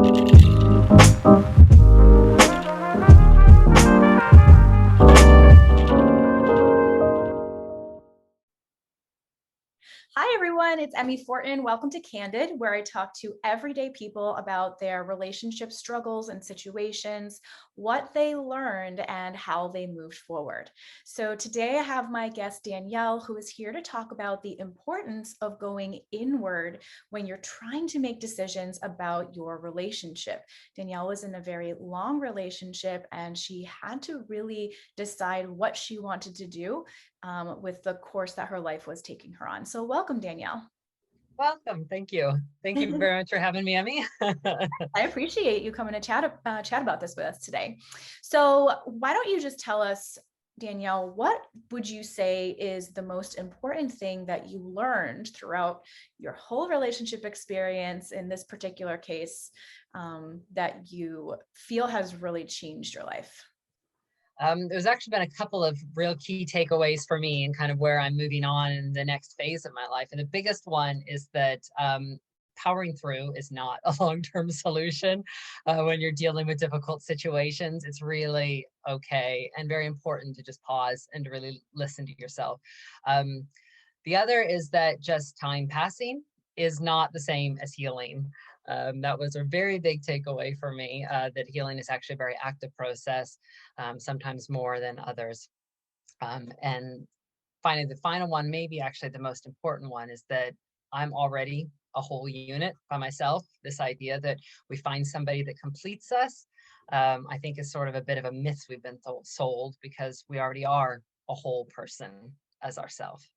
Hi, everyone. It's Emmi Fortin. Welcome to Candid, where I talk to everyday people about their relationship struggles and situations, what they learned, and how they moved forward. So today I have my guest, Danielle, who is here to talk about the importance of going inward when you're trying to make decisions about your relationship. Danielle was in a very long relationship, and she had to really decide what she wanted to do with the course that her life was taking her on. So welcome, Danielle. Welcome. Thank you. Thank you very much for having me, Emmy. I appreciate you coming to chat about this with us today. So why don't you just tell us, Danielle, what would you say is the most important thing that you learned throughout your whole relationship experience in this particular case, that you feel has really changed your life? There's actually been a couple of real key takeaways for me and kind of where I'm moving on in the next phase of my life. And the biggest one is that powering through is not a long-term solution when you're dealing with difficult situations. It's really okay and very important to just pause and to really listen to yourself. Um, the other is that just time passing is not the same as healing. That was a very big takeaway for me, that healing is actually a very active process, sometimes more than others. And finally, the final one, maybe actually the most important one, is that I'm already a whole unit by myself. This idea that we find somebody that completes us, I think is sort of a bit of a myth we've been sold, because we already are a whole person as ourselves.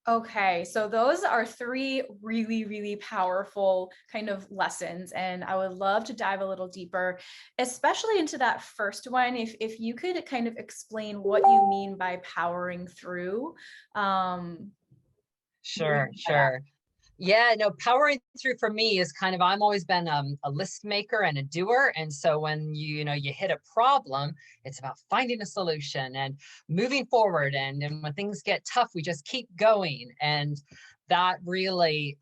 Okay, so those are three really, really powerful kind of lessons. And I would love to dive a little deeper, especially into that first one. If you could kind of explain what you mean by powering through. What do you Sure, mean by that? sure. Yeah, no, powering through for me is kind of, I'm always been a list maker and a doer. And so when you hit a problem, it's about finding a solution and moving forward. And when things get tough, we just keep going. And that really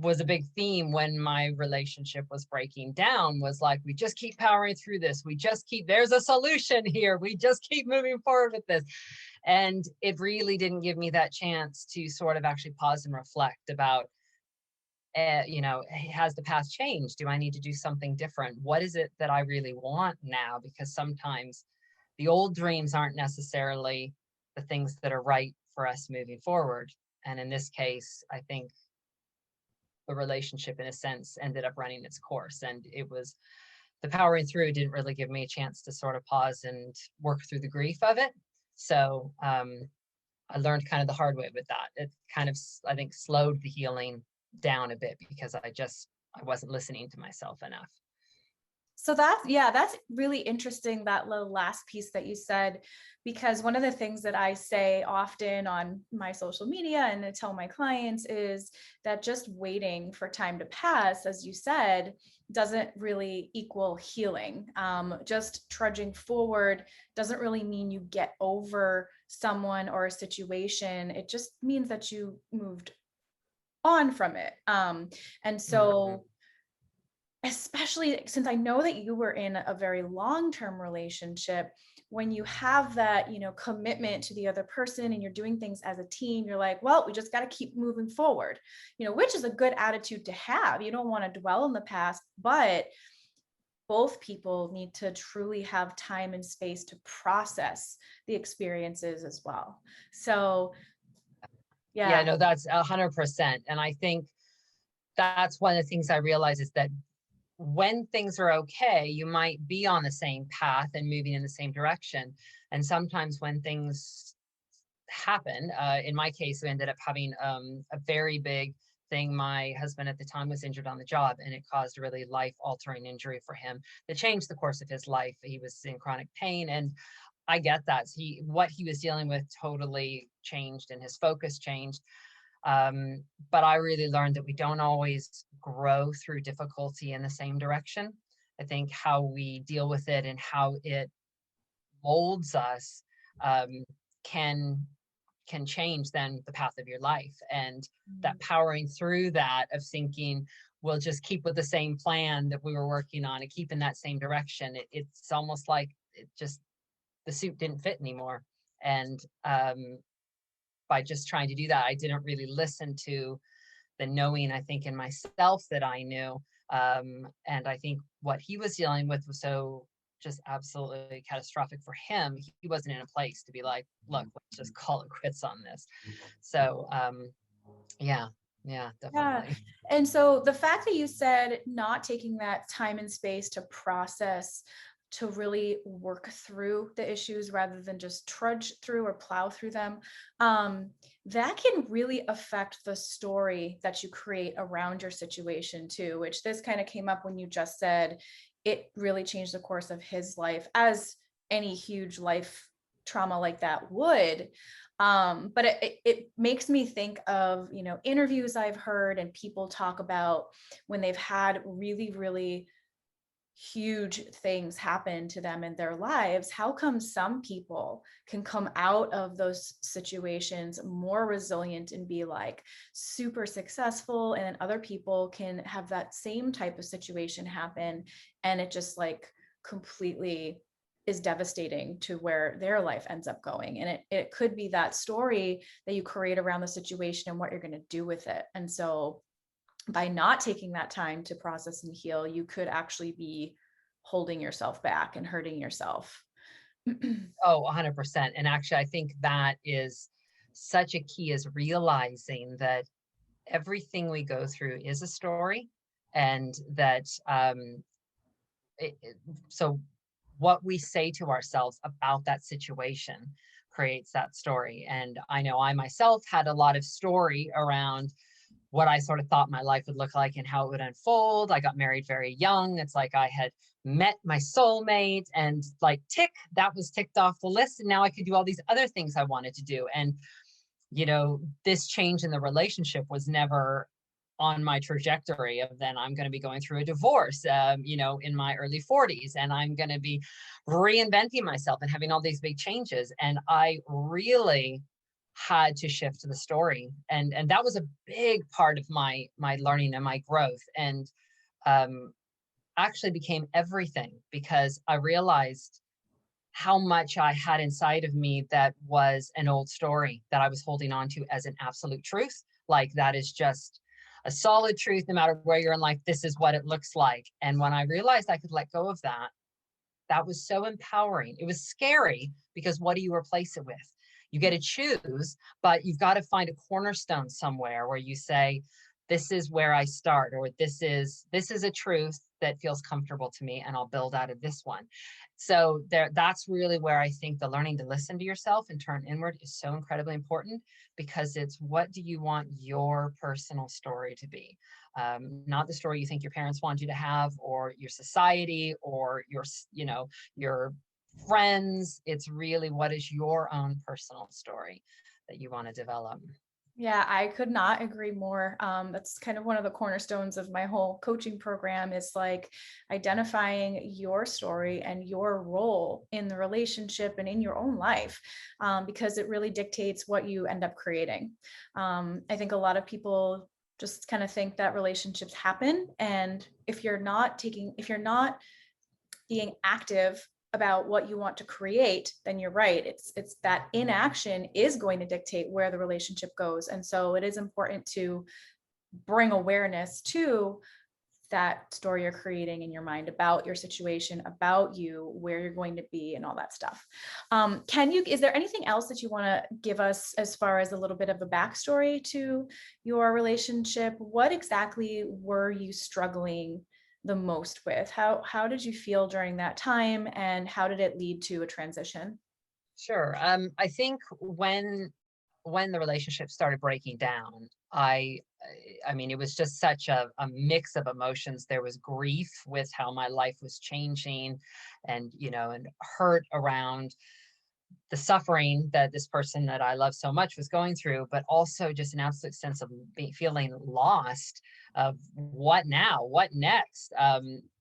was a big theme when my relationship was breaking down, was like, we just keep powering through this. We just keep, there's a solution here. We just keep moving forward with this. And it really didn't give me that chance to sort of actually pause and reflect about, has the past changed? Do I need to do something different? What is it that I really want now? Because sometimes the old dreams aren't necessarily the things that are right for us moving forward. And in this case, I think the relationship, in a sense, ended up running its course. And it was, the powering through didn't really give me a chance to sort of pause and work through the grief of it. So I learned kind of the hard way with that. It kind of, I think, slowed the healing down a bit, because I wasn't listening to myself enough. So that's really interesting, that little last piece that you said, because one of the things that I say often on my social media and I tell my clients is that just waiting for time to pass, as you said, doesn't really equal healing. Just trudging forward doesn't really mean you get over someone or a situation. It just means that you moved on from it. And Mm-hmm. so especially since I know that you were in a very long-term relationship, when you have that, commitment to the other person and you're doing things as a team, you're like, well, we just got to keep moving forward, which is a good attitude to have. You don't want to dwell in the past, but both people need to truly have time and space to process the experiences as well. So, Yeah, yeah. no, that's 100%. And I think that's one of the things I realize, is that when things are okay, you might be on the same path and moving in the same direction. And sometimes when things happen, in my case, we ended up having a very big thing. My husband at the time was injured on the job, and it caused a really life altering injury for him that changed the course of his life. He was in chronic pain, and I get that. What he was dealing with totally changed, and his focus changed. But I really learned that we don't always grow through difficulty in the same direction. I think how we deal with it and how it molds us, um, can change then the path of your life. And that powering through that, of thinking, we'll just keep with the same plan that we were working on and keep in that same direction. It's almost like it just, the suit didn't fit anymore. And by just trying to do that, I didn't really listen to the knowing, I think, in myself that I knew. And I think what he was dealing with was so just absolutely catastrophic for him. He wasn't in a place to be like, look, let's just call it quits on this. So yeah, yeah, Yeah. definitely. And so the fact that you said not taking that time and space to process, to really work through the issues rather than just trudge through or plow through them, that can really affect the story that you create around your situation too, which this kind of came up when you just said it really changed the course of his life, as any huge life trauma like that would. But it makes me think of, interviews I've heard and people talk about when they've had really, really huge things happen to them in their lives. How come some people can come out of those situations more resilient and be like super successful, and then other people can have that same type of situation happen and it just like completely is devastating to where their life ends up going. And it could be that story that you create around the situation and what you're going to do with it. And so by not taking that time to process and heal, you could actually be holding yourself back and hurting yourself. Oh, 100%. And actually, I think that is such a key, is realizing that everything we go through is a story, and that it, it- so what we say to ourselves about that situation creates that story. And I know I myself had a lot of story around what I sort of thought my life would look like and how it would unfold. I got married very young. It's like I had met my soulmate, and like tick, that was ticked off the list. And now I could do all these other things I wanted to do. And, this change in the relationship was never on my trajectory of, then I'm going to be going through a divorce, in my early 40s, and I'm going to be reinventing myself and having all these big changes. And I really had to shift the story, and that was a big part of my learning and my growth. And um, actually became everything, because I realized how much I had inside of me that was an old story that I was holding on to as an absolute truth. Like, that is just a solid truth, no matter where you're in life, this is what it looks like. And when I realized I could let go of that, that was so empowering. It was scary, because what do you replace it with? You get to choose, but you've got to find a cornerstone somewhere where you say, this is where I start, or this is a truth that feels comfortable to me, and I'll build out of this one. So that's really where I think the learning to listen to yourself and turn inward is so incredibly important, because it's, what do you want your personal story to be? Not the story you think your parents want you to have, or your society, or your friends. It's really, what is your own personal story that you want to develop. Yeah, I could not agree more. That's kind of one of the cornerstones of my whole coaching program, is like identifying your story and your role in the relationship and in your own life, because it really dictates what you end up creating. I think a lot of people just kind of think that relationships happen, and if you're not being active about what you want to create, then you're right. It's that inaction is going to dictate where the relationship goes. And so it is important to bring awareness to that story you're creating in your mind about your situation, about you, where you're going to be, and all that stuff. Is there anything else that you want to give us as far as a little bit of a backstory to your relationship? What exactly were you struggling the most with? How did you feel during that time, and how did it lead to a transition? Sure. I think when the relationship started breaking down, I mean, it was just such a mix of emotions. There was grief with how my life was changing, and hurt around the suffering that this person that I love so much was going through, but also just an absolute sense of feeling lost, of what now, what next.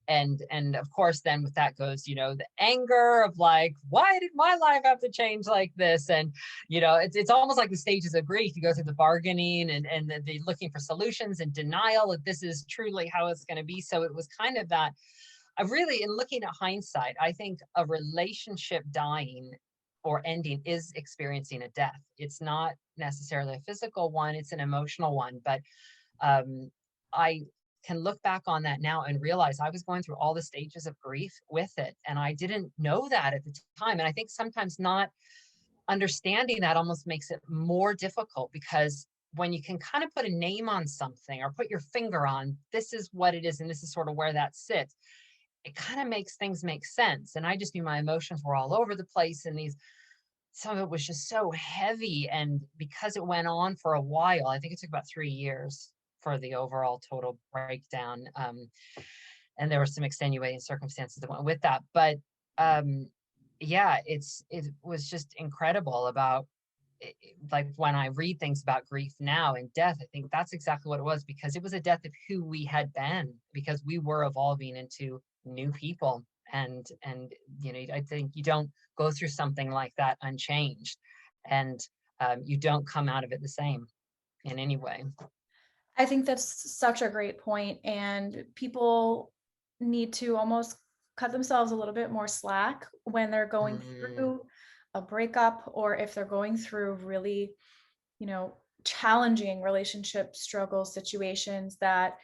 And of course then with that goes, the anger of like, why did my life have to change like this? And it's almost like the stages of grief. You go through the bargaining and the looking for solutions and denial that this is truly how it's going to be. So it was kind of that. I really, in looking at hindsight, I think a relationship dying or ending is experiencing a death. It's not necessarily a physical one, it's an emotional one. But I can look back on that now and realize I was going through all the stages of grief with it. And I didn't know that at the time. And I think sometimes not understanding that almost makes it more difficult, because when you can kind of put a name on something or put your finger on, this is what it is, and this is sort of where that sits, it kind of makes things make sense. And I just knew my emotions were all over the place, and some of it was just so heavy. And because it went on for a while, I think it took about 3 years for the overall total breakdown. And there were some extenuating circumstances that went with that. But yeah, it was just incredible about like when I read things about grief now and death, I think that's exactly what it was, because it was a death of who we had been, because we were evolving into new people. And I think you don't go through something like that unchanged, and you don't come out of it the same in any way. I think that's such a great point, and people need to almost cut themselves a little bit more slack when they're going Mm, through a breakup, or if they're going through really, challenging relationship struggle situations. That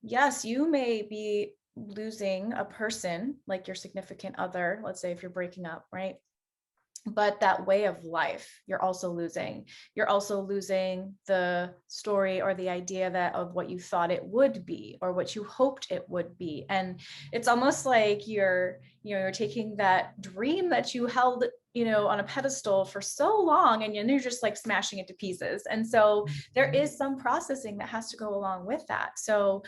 yes, you may be losing a person like your significant other, let's say if you're breaking up, right? But that way of life you're also losing. You're also losing the story or the idea that of what you thought it would be or what you hoped it would be. And it's almost like you're taking that dream that you held on a pedestal for so long, and you're just like smashing it to pieces. And so there mhm. is some processing that has to go along with that. So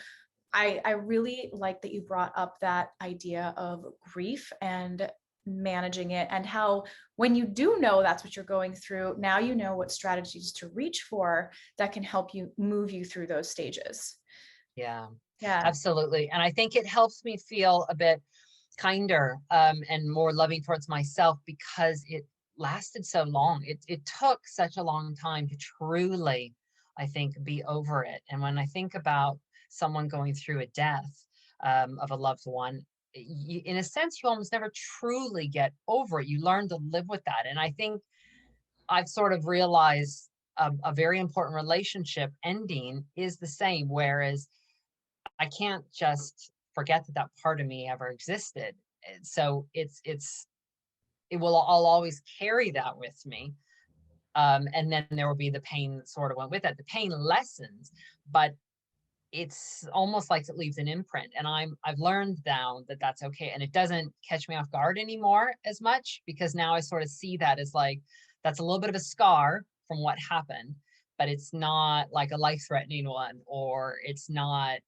I really like that you brought up that idea of grief and managing it, and how when you do know that's what you're going through, now you know what strategies to reach for that can help you move you through those stages. Yeah, Yeah. absolutely. And I think it helps me feel a bit kinder and more loving towards myself, because it lasted so long. It took such a long time to truly, I think, be over it. And when I think about someone going through a death of a loved one, in a sense, you almost never truly get over it. You learn to live with that. And I think I've sort of realized a very important relationship ending is the same, whereas I can't just forget that that part of me ever existed. So I'll always carry that with me. And then there will be the pain that sort of went with it. The pain lessens, but it's almost like it leaves an imprint. And I've learned now that that's okay. And it doesn't catch me off guard anymore as much, because now I sort of see that as like, that's a little bit of a scar from what happened, but it's not like a life-threatening one, or it's not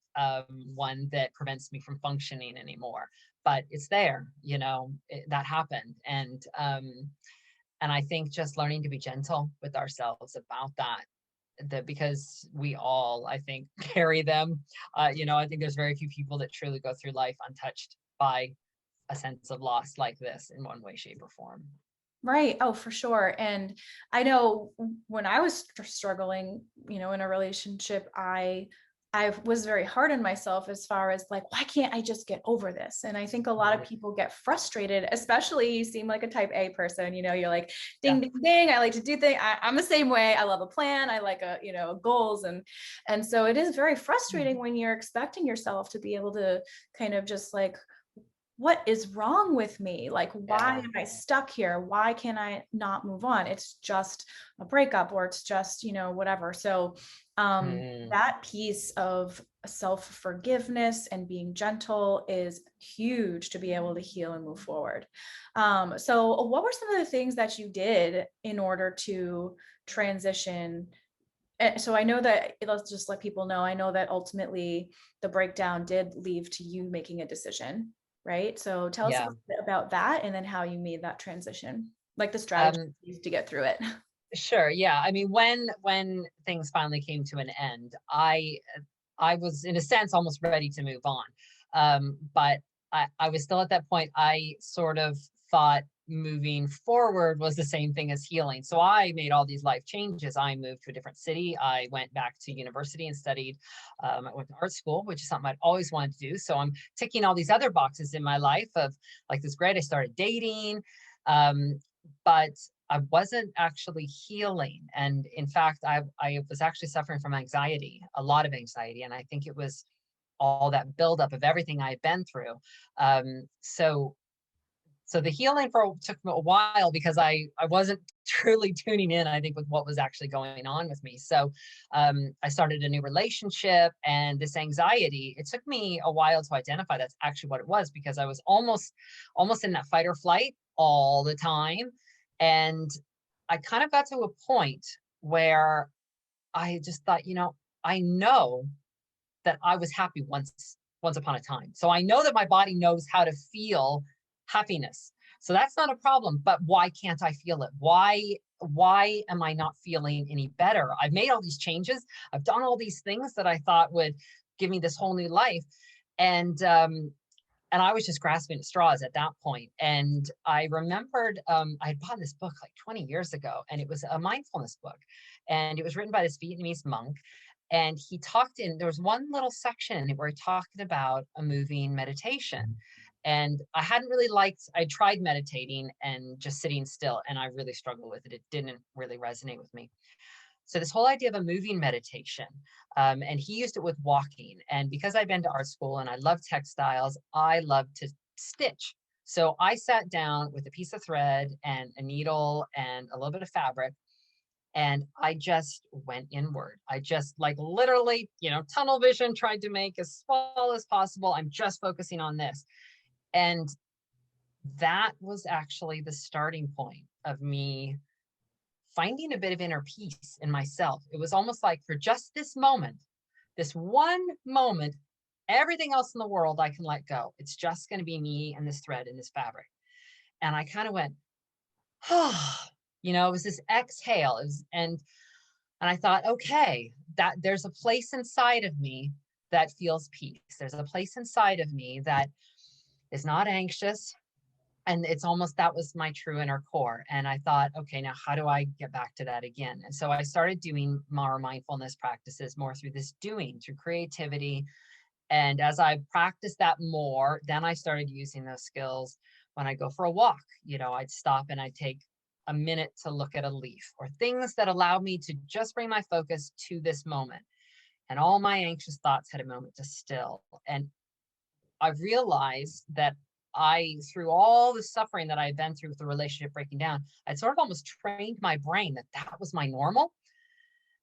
one that prevents me from functioning anymore. But it's there, that happened. And I think just learning to be gentle with ourselves about that, because we all, I think, carry them. I think there's very few people that truly go through life untouched by a sense of loss like this in one way, shape, or form. Right. Oh, for sure. And I know when I was struggling, in a relationship, I was very hard on myself as far as like, why can't I just get over this? And I think a lot of Mm, people get frustrated, especially you seem like a type A person, you're like, yeah. ding, ding, ding. I like to do things. I'm the same way. I love a plan. I like goals. And so it is very frustrating Mm, when you're expecting yourself to be able to kind of just like, what is wrong with me? Like, why yeah. am I stuck here? Why can I not move on? It's just a breakup, or it's just, whatever. So, Mm, that piece of self forgiveness and being gentle is huge to be able to heal and move forward. So, what were some of the things that you did in order to transition? So I know that, let's just let people know, I know that ultimately the breakdown did lead to you making a decision, right? So tell us a yeah. little bit about that, and then how you made that transition, like the strategy Um, to get through it. sure. Yeah. I mean, when things finally came to an end, I was in a sense almost ready to move on. But I was still at that point. I sort of thought moving forward was the same thing as healing. So I made all these life changes. I moved to a different city. I went back to university and studied. I went to art school, which is something I'd always wanted to do. So I'm ticking all these other boxes in my life of like, this great. I started dating, um, but I wasn't actually healing. And in fact, I was actually suffering from anxiety, a lot of anxiety. And I think it was all that buildup of everything I had been through. So so the healing took me a while because I wasn't truly tuning in, I think, with what was actually going on with me. So I started a new relationship, and this anxiety, it took me a while to identify that's actually what it was, because I was almost in that fight or flight all the time. And I kind of got to a point where I just thought, I know that I was happy once upon a time. So I know that my body knows how to feel happiness. So that's not a problem, but why can't I feel it? Why am I not feeling any better? I've made all these changes. I've done all these things that I thought would give me this whole new life. And I was just grasping at straws at that point. And I remembered I had bought this book like 20 years ago, and it was a mindfulness book. And it was written by this Vietnamese monk. And there was one little section where he talked about a moving meditation. And I tried meditating and just sitting still, and I really struggled with it. It didn't really resonate with me. So this whole idea of a moving meditation, and he used it with walking. And because I've been to art school and I love textiles, I love to stitch. So I sat down with a piece of thread and a needle and a little bit of fabric, and I just went inward. I just like literally, tunnel vision, tried to make as small as possible. I'm just focusing on this. And that was actually the starting point of me finding a bit of inner peace in myself. It was almost like, for just this moment, this one moment, everything else in the world I can let go. It's just going to be me and this thread and this fabric. And I kind of went, oh, it was this exhale. And I thought, okay, that there's a place inside of me that feels peace. There's a place inside of me that is not anxious. And it's almost, that was my true inner core. And I thought, okay, now how do I get back to that again? And so I started doing more mindfulness practices, more through this doing, through creativity. And as I practiced that more, then I started using those skills when I go for a walk. I'd stop and I'd take a minute to look at a leaf, or things that allowed me to just bring my focus to this moment. And all my anxious thoughts had a moment to still. And I realized that through all the suffering that I had been through with the relationship breaking down, I'd sort of almost trained my brain that that was my normal.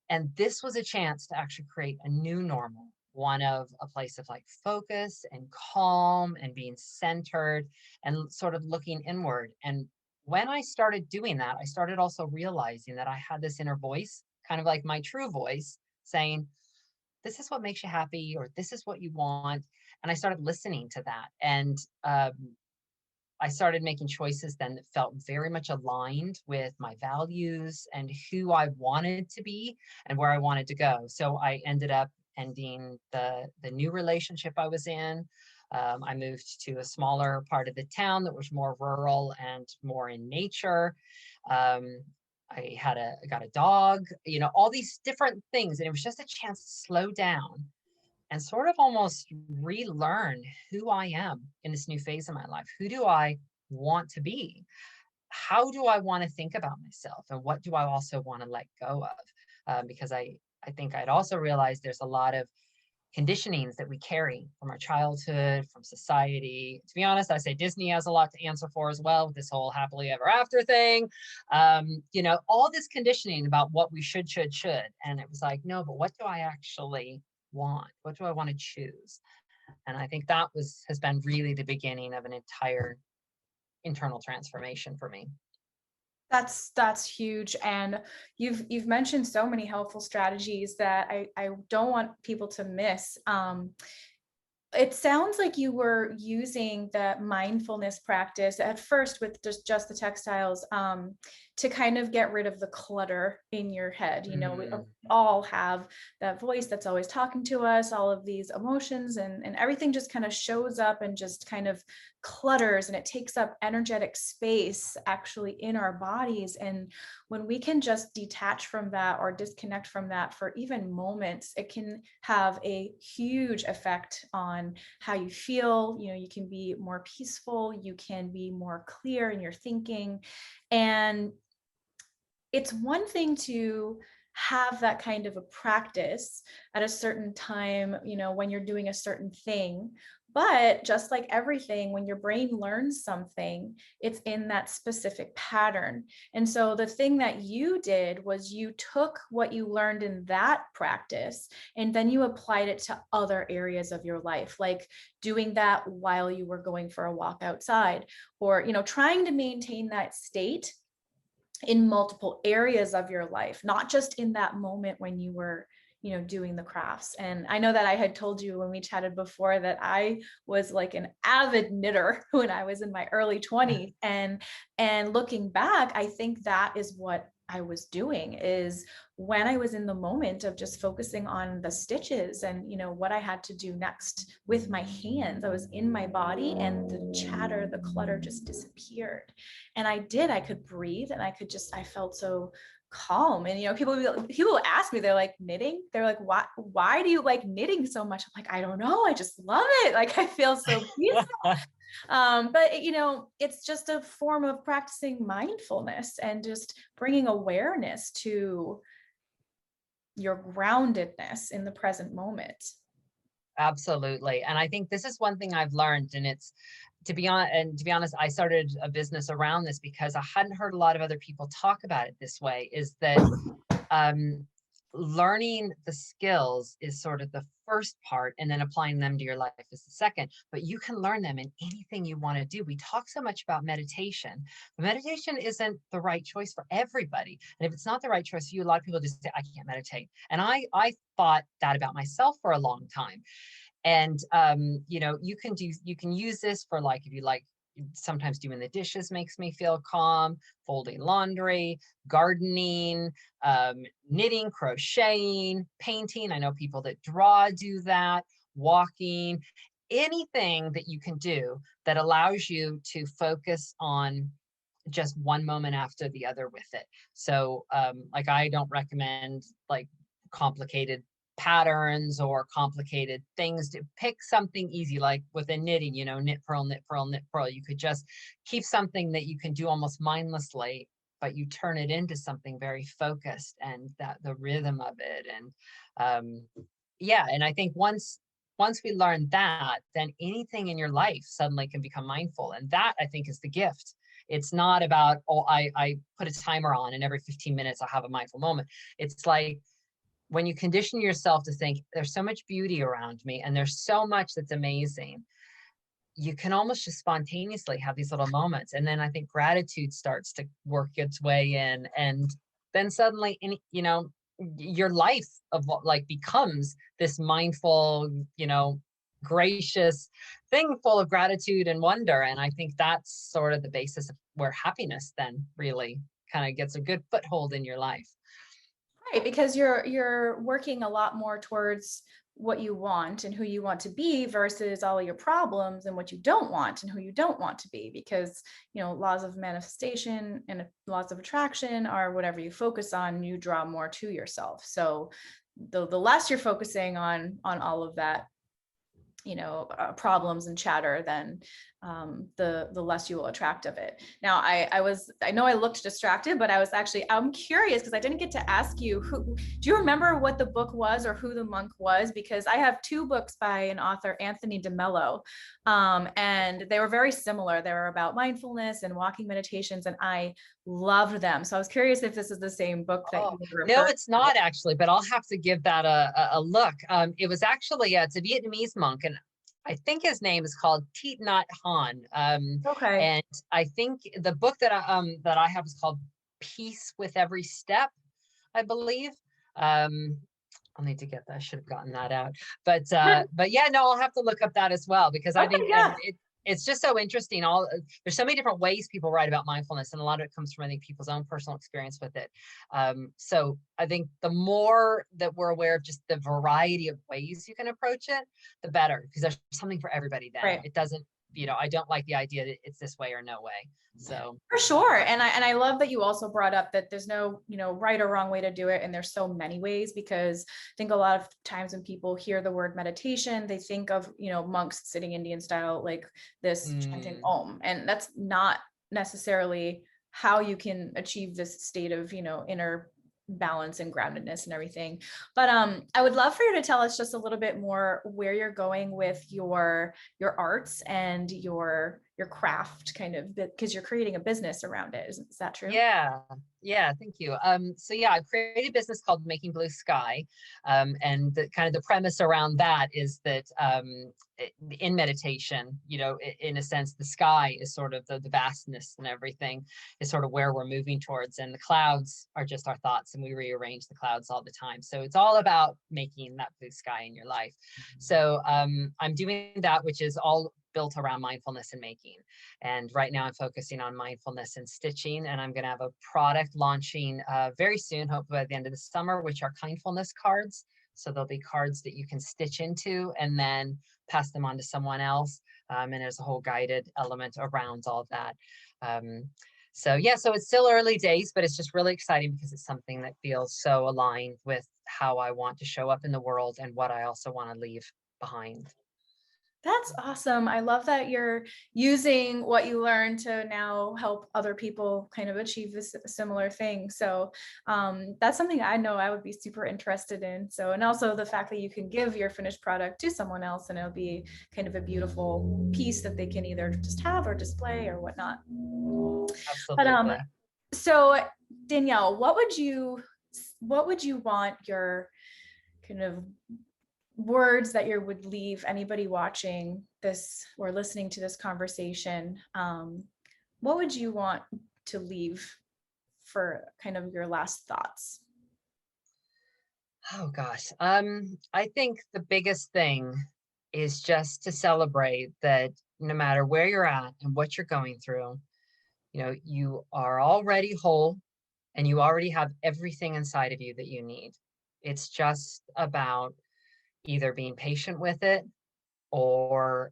And this was a chance to actually create a new normal, one of a place of like focus and calm and being centered and sort of looking inward. And when I started doing that, I started also realizing that I had this inner voice, kind of like my true voice, saying, this is what makes you happy, or this is what you want. And I started listening to that. And I started making choices then that felt very much aligned with my values and who I wanted to be and where I wanted to go. So I ended up ending the new relationship I was in. I moved to a smaller part of the town that was more rural and more in nature. I got a dog, all these different things. And it was just a chance to slow down and sort of almost relearn who I am in this new phase of my life. Who do I want to be? How do I want to think about myself? And what do I also want to let go of? Because I think I'd also realized there's a lot of conditionings that we carry from our childhood, from society. To be honest, I say Disney has a lot to answer for as well, with this whole happily ever after thing. All this conditioning about what we should. And it was like, no, but what do I actually want? What do I want to choose? And I think that has been really the beginning of an entire internal transformation for me. That's huge. And you've mentioned so many helpful strategies that I don't want people to miss. It sounds like you were using the mindfulness practice at first with just the textiles. to kind of get rid of the clutter in your head. You know, we Mm, all have that voice that's always talking to us, all of these emotions, and everything just kind of shows up and just kind of clutters, and it takes up energetic space actually in our bodies. And when we can just detach from that or disconnect from that for even moments, it can have a huge effect on how you feel. You know, you can be more peaceful, you can be more clear in your thinking. And it's one thing to have that kind of a practice at a certain time, you know, when you're doing a certain thing. But just like everything, when your brain learns something, it's in that specific pattern. And so the thing that you did was you took what you learned in that practice and then you applied it to other areas of your life, like doing that while you were going for a walk outside, or, you know, trying to maintain that state in multiple areas of your life, not just in that moment when you were, you know, doing the crafts. And I know that I had told you when we chatted before that I was like an avid knitter when I was in my early 20s. And looking back, I think that is what I was doing, is when I was in the moment of just focusing on the stitches and, you know, what I had to do next with my hands, I was in my body and the chatter, the clutter just disappeared. And I could breathe, and I felt so calm. And, you know, people ask me, they're like, knitting, they're like, why do you like knitting so much? I'm like, I don't know, I just love it. Like, I feel so peaceful. But, you know, it's just a form of practicing mindfulness and just bringing awareness to your groundedness in the present moment. absolutely. And I think this is one thing I've learned, and it's to be honest, I started a business around this because I hadn't heard a lot of other people talk about it this way, is that um, learning the skills is sort of the first part, and then applying them to your life is the second. But you can learn them in anything you want to do. We talk so much about meditation, but meditation isn't the right choice for everybody. And if it's not the right choice for you, a lot of people just say, I can't meditate. And I thought that about myself for a long time. And you know, you can use this for, like, if you like, sometimes doing the dishes makes me feel calm, folding laundry, gardening, knitting, crocheting, painting. I know people that draw do that, walking, anything that you can do that allows you to focus on just one moment after the other with it. So like, I don't recommend like complicated patterns or complicated things. To pick something easy, like with a knitting, you know, knit, purl, knit, purl, knit, purl. You could just keep something that you can do almost mindlessly, but you turn it into something very focused, and that the rhythm of it. And yeah, and I think once we learn that, then anything in your life suddenly can become mindful. And that, I think, is the gift. It's not about, oh, I put a timer on and every 15 minutes I have a mindful moment. It's like, when you condition yourself to think there's so much beauty around me and there's so much that's amazing, you can almost just spontaneously have these little moments. And then I think gratitude starts to work its way in. And then suddenly, you know, your life of what, like, becomes this mindful, you know, gracious thing full of gratitude and wonder. And I think that's sort of the basis of where happiness then really kind of gets a good foothold in your life. Right, because you're working a lot more towards what you want and who you want to be versus all of your problems and what you don't want and who you don't want to be. Because, you know, laws of manifestation and laws of attraction are whatever you focus on, you draw more to yourself. So the less you're focusing on all of that, you know, problems and chatter, then the less you will attract of it. Now, I know I looked distracted, but I'm curious because I didn't get to ask you, do you remember what the book was or who the monk was? Because I have two books by an author, Anthony DeMello, and they were very similar. They were about mindfulness and walking meditations, and I loved them. So I was curious if this is the same book that Oh, you were no, referring it's not actually, but I'll have to give that a look. It was actually, it's a Vietnamese monk, and I think his name is called Thich Nhat Hanh. to. Okay. And I think the book that I have is called Peace with Every Step, I believe. I'll need to get that. I should have gotten that out. But yeah, no, I'll have to look up that as well, because I Okay, think, and yeah. it's just so interesting. There's so many different ways people write about mindfulness, and a lot of it comes from, I think, people's own personal experience with it. So I think the more that we're aware of just the variety of ways you can approach it, the better, because there's something for everybody. Then Right. it doesn't, I don't like the idea that it's this way or no way. So For sure. And I love that you also brought up that there's no, right or wrong way to do it. And there's so many ways, because I think a lot of times when people hear the word meditation, they think of, monks sitting Indian style, like this chanting mm, Om. And that's not necessarily how you can achieve this state of, inner balance and groundedness and everything. But I would love for you to tell us just a little bit more where you're going with your arts and your craft, kind of, because you're creating a business around it. Is that true? yeah, yeah, thank you. So yeah, I created a business called Making Blue Sky. And the kind of the premise around that is that in meditation, in a sense, the sky is sort of the vastness, and everything is sort of where we're moving towards. And the clouds are just our thoughts, and we rearrange the clouds all the time. So it's all about making that blue sky in your life. So I'm doing that, which is all built around mindfulness and making. And right now I'm focusing on mindfulness and stitching, and I'm going to have a product launching very soon, hopefully by the end of the summer, which are kindfulness cards. So there'll be cards that you can stitch into and then pass them on to someone else. And there's a whole guided element around all of that. So yeah, so it's still early days, but it's just really exciting because it's something that feels so aligned with how I want to show up in the world and what I also want to leave behind. That's awesome. I love that you're using what you learned to now help other people kind of achieve this similar thing. So that's something I know I would be super interested in. So, and also the fact that you can give your finished product to someone else and it'll be kind of a beautiful piece that they can either just have or display or whatnot. But Absolutely. so Danielle, what would you want your kind of words that you would leave anybody watching this or listening to this conversation? What would you want to leave for kind of your last thoughts? Oh gosh. I think the biggest thing is just to celebrate that no matter where you're at and what you're going through, you are already whole, and you already have everything inside of you that you need. It's just about either being patient with it or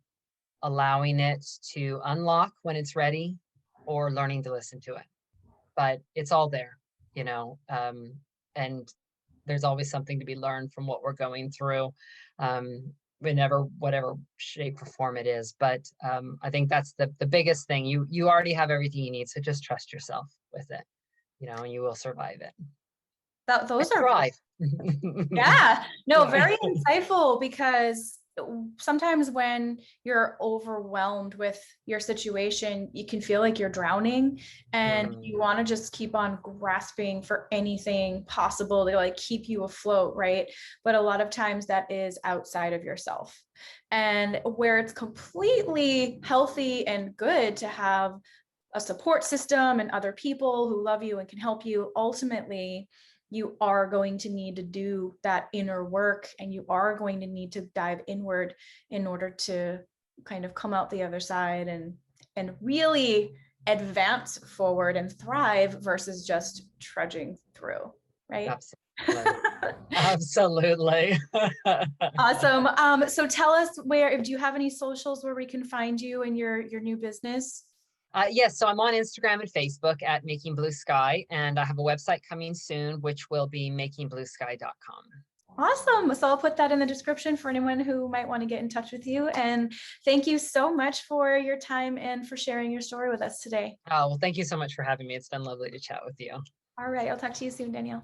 allowing it to unlock when it's ready, or learning to listen to it. But it's all there, you know, and there's always something to be learned from what we're going through, whenever, whatever shape or form it is. But I think that's the biggest thing. You already have everything you need, so just trust yourself with it, and you will survive it and Those are thrive. Yeah, no, Yeah. very insightful, because sometimes when you're overwhelmed with your situation, you can feel like you're drowning and Mhm. you want to just keep on grasping for anything possible to like keep you afloat, right? But a lot of times that is outside of yourself. And where it's completely healthy and good to have a support system and other people who love you and can help you, ultimately you are going to need to do that inner work, and you are going to need to dive inward in order to kind of come out the other side and really advance forward and thrive versus just trudging through, right? Absolutely. Absolutely. Awesome. So tell us, where, do you have any socials where we can find you and your new business? Yes, so I'm on Instagram and Facebook at Making Blue Sky, and I have a website coming soon, which will be makingbluesky.com. Awesome. So I'll put that in the description for anyone who might want to get in touch with you. And thank you so much for your time and for sharing your story with us today. Oh, well, thank you so much for having me. It's been lovely to chat with you. All right. I'll talk to you soon, Danielle.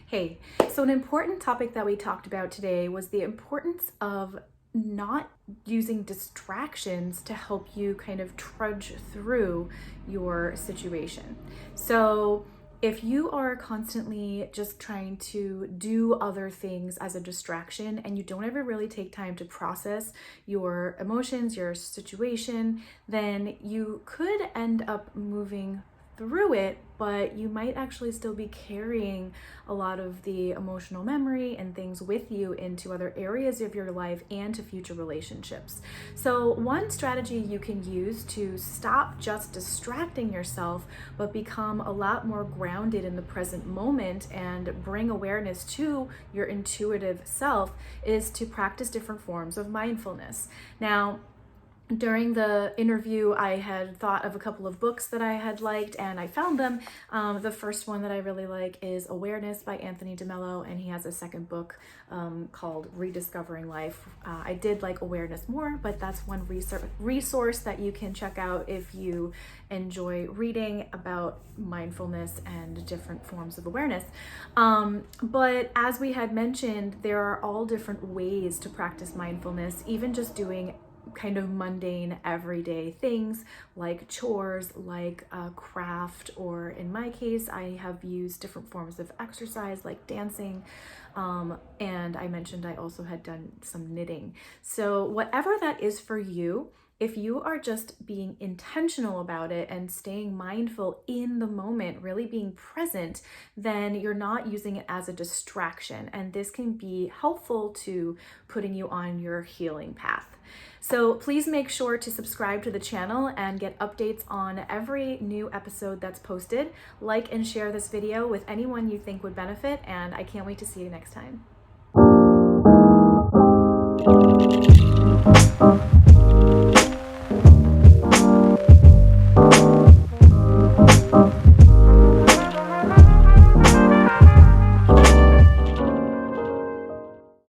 Hey, so an important topic that we talked about today was the importance of not using distractions to help you kind of trudge through your situation. So, if you are constantly just trying to do other things as a distraction and you don't ever really take time to process your emotions, your situation, then you could end up moving through it, but you might actually still be carrying a lot of the emotional memory and things with you into other areas of your life and to future relationships. So one strategy you can use to stop just distracting yourself, but become a lot more grounded in the present moment and bring awareness to your intuitive self, is to practice different forms of mindfulness. Now, during the interview, I had thought of a couple of books that I had liked, and I found them. The first one that I really like is Awareness by Anthony DeMello, and he has a second book called Rediscovering Life. I did like Awareness more, but that's one resource that you can check out if you enjoy reading about mindfulness and different forms of awareness. But as we had mentioned, there are all different ways to practice mindfulness, even just doing kind of mundane everyday things like chores, like a craft, or in my case, I have used different forms of exercise like dancing. And I mentioned I also had done some knitting. So whatever that is for you, if you are just being intentional about it and staying mindful in the moment, really being present, then you're not using it as a distraction. And this can be helpful to putting you on your healing path. So please make sure to subscribe to the channel and get updates on every new episode that's posted. Like and share this video with anyone you think would benefit, and I can't wait to see you next time.